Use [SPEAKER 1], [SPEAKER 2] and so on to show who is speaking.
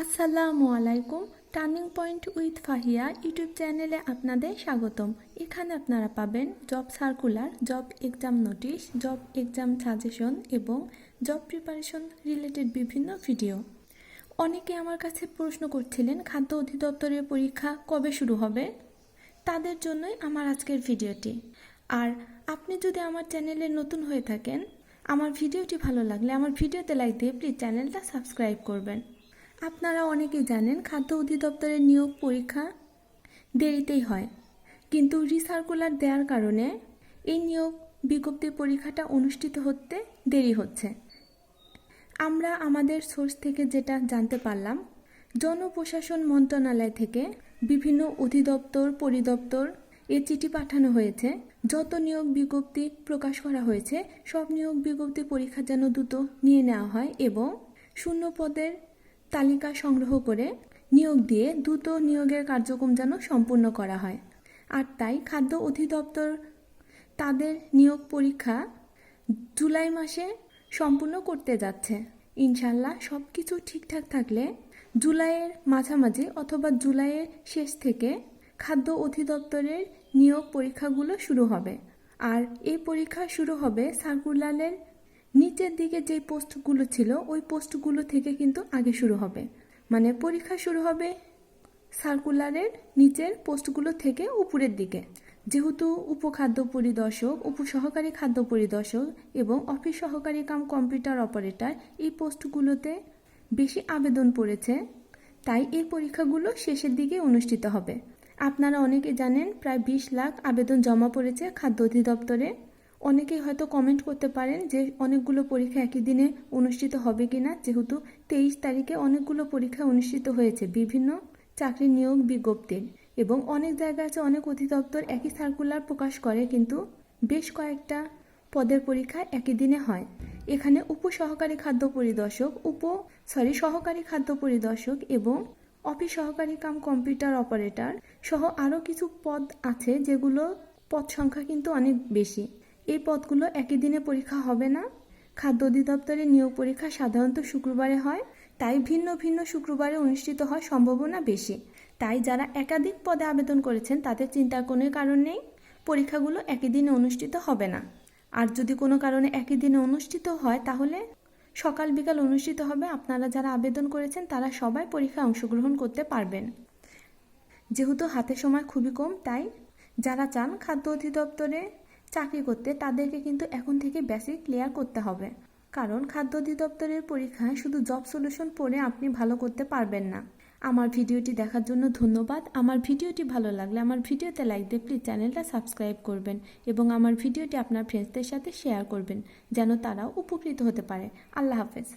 [SPEAKER 1] আসসালামু আলাইকুম। Turning point with Fahia YouTube চ্যানেলে আপনাদের স্বাগতম। এখানে আপনারা পাবেন job circular, job exam notice, job exam suggestion এবং জব প্রিপারেশন রিলেটেড বিভিন্ন ভিডিও। অনেকে আমার কাছে প্রশ্ন করছিলেন খাদ্য অধিদপ্তরের পরীক্ষা কবে শুরু হবে, তাদের জন্যই আমার আজকের ভিডিওটি। আর আপনি যদি আমার চ্যানেলে নতুন হয়ে থাকেন, আমার ভিডিওটি ভালো লাগলে আমার ভিডিওতে লাইক দিয়ে প্লিজ চ্যানেলটা সাবস্ক্রাইব করবেন। আপনারা অনেকেই জানেন খাদ্য অধিদপ্তরের নিয়োগ পরীক্ষা দেরিতেই হয়, কিন্তু রিসার্কুলার দেওয়ার কারণে এই নিয়োগ বিজ্ঞপ্তির পরীক্ষাটা অনুষ্ঠিত হতে দেরি হচ্ছে। আমরা আমাদের সোর্স থেকে যেটা জানতে পারলাম, জনপ্রশাসন মন্ত্রণালয় থেকে বিভিন্ন অধিদপ্তর পরিদপ্তর চিঠি পাঠানো হয়েছে। যত নিয়োগ বিজ্ঞপ্তি প্রকাশ করা হয়েছে সব নিয়োগ বিজ্ঞপ্তি পরীক্ষা যেন দ্রুত নিয়ে নেওয়া হয় এবং শূন্য পদের তালিকা সংগ্রহ করে নিয়োগ দিয়ে দ্রুত নিয়োগের কার্যক্রম যেন সম্পূর্ণ করা হয়। আর তাই খাদ্য অধিদপ্তর তাদের নিয়োগ পরীক্ষা জুলাই মাসে সম্পূর্ণ করতে যাচ্ছে। ইনশাল্লাহ সব কিছু ঠিকঠাক থাকলে জুলাইয়ের মাঝামাঝি অথবা জুলাইয়ের শেষ থেকে খাদ্য অধিদপ্তরের নিয়োগ পরীক্ষাগুলো শুরু হবে। আর এই পরীক্ষা শুরু হবে সার্কুলারের নিচের দিকে যে পোস্টগুলো ছিল ওই পোস্টগুলো থেকে কিন্তু আগে শুরু হবে। মানে পরীক্ষা শুরু হবে সার্কুলারের নিচের পোস্টগুলো থেকে উপরের দিকে। যেহেতু উপখাদ্য পরিদর্শক, উপসহকারী খাদ্য পরিদর্শক এবং অফিস সহকারী কাম কম্পিউটার অপারেটর এই পোস্টগুলোতে বেশি আবেদন পড়েছে, তাই এই পরীক্ষাগুলো শেষের দিকে অনুষ্ঠিত হবে। আপনারা অনেকে জানেন প্রায় 20 লাখ আবেদন জমা পড়েছে খাদ্য অধিদপ্তরে। অনেকেই হয়তো কমেন্ট করতে পারেন যে অনেকগুলো পরীক্ষা একই দিনে অনুষ্ঠিত হবে কিনা, যেহেতু 23 তারিখে অনেকগুলো পরীক্ষা অনুষ্ঠিত হয়েছে বিভিন্ন চাকরি নিয়োগ বিজ্ঞপ্তির, এবং অনেক জায়গা আছে অনেক অধিদপ্তর একই সার্কুলার প্রকাশ করে কিন্তু বেশ কয়েকটা পদের পরীক্ষা একই দিনে হয়। এখানে উপসহকারী খাদ্য পরিদর্শক, সহকারী খাদ্য পরিদর্শক এবং অফিস সহকারী কাম কম্পিউটার অপারেটর সহ আরও কিছু পদ আছে, যেগুলো পদ সংখ্যা কিন্তু অনেক বেশি। এই পদগুলো একই দিনে পরীক্ষা হবে না। খাদ্য অধিদপ্তরের নিয়োগ পরীক্ষা সাধারণত শুক্রবারে হয়, তাই ভিন্ন ভিন্ন শুক্রবারে অনুষ্ঠিত হওয়ার সম্ভাবনা বেশি। তাই যারা একাধিক পদে আবেদন করেছেন তাদের চিন্তার কোনো কারণ নেই, পরীক্ষাগুলো একই দিনে অনুষ্ঠিত হবে না। আর যদি কোনো কারণে একই দিনে অনুষ্ঠিত হয় তাহলে সকাল বিকাল অনুষ্ঠিত হবে। আপনারা যারা আবেদন করেছেন তারা সবাই পরীক্ষায় অংশগ্রহণ করতে পারবেন। যেহেতু হাতে সময় খুবই কম, তাই যারা চান খাদ্য অধিদপ্তরে চাকরি করতে তাদেরকে কিন্তু এখন থেকে বেসিক ক্লিয়ার করতে হবে। কারণ খাদ্য অধিদপ্তরের পরীক্ষায় শুধু জব সলিউশন পড়ে আপনি ভালো করতে পারবেন না। আমার ভিডিওটি দেখার জন্য ধন্যবাদ। আমার ভিডিওটি ভালো লাগলে আমার ভিডিওতে লাইক দিয়ে প্লিজ চ্যানেলটা সাবস্ক্রাইব করবেন এবং আমার ভিডিওটি আপনার ফ্রেন্ডসদের সাথে শেয়ার করবেন যেন তারাও উপকৃত হতে পারে। আল্লাহ হাফেজ।